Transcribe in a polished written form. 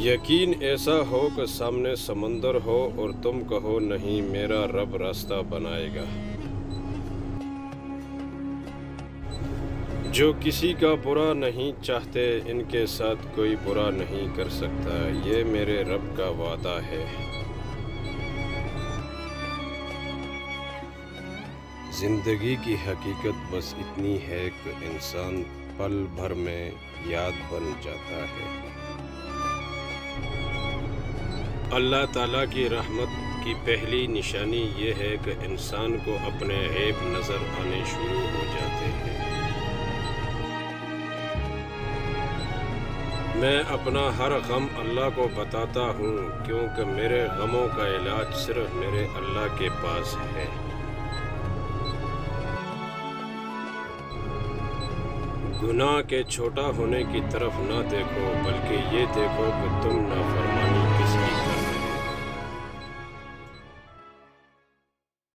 یقین ایسا ہو کہ سامنے سمندر ہو اور تم کہو نہیں میرا رب راستہ بنائے گا۔ جو کسی کا برا نہیں چاہتے ان کے ساتھ کوئی برا نہیں کر سکتا، یہ میرے رب کا وعدہ ہے۔ زندگی کی حقیقت بس اتنی ہے کہ انسان پل بھر میں یاد بن جاتا ہے۔ اللہ تعالیٰ کی رحمت کی پہلی نشانی یہ ہے کہ انسان کو اپنے عیب نظر آنے شروع ہو جاتے ہیں۔ میں اپنا ہر غم اللہ کو بتاتا ہوں کیونکہ میرے غموں کا علاج صرف میرے اللہ کے پاس ہے۔ گناہ کے چھوٹا ہونے کی طرف نہ دیکھو بلکہ یہ دیکھو کہ تم نافرمانی کس کی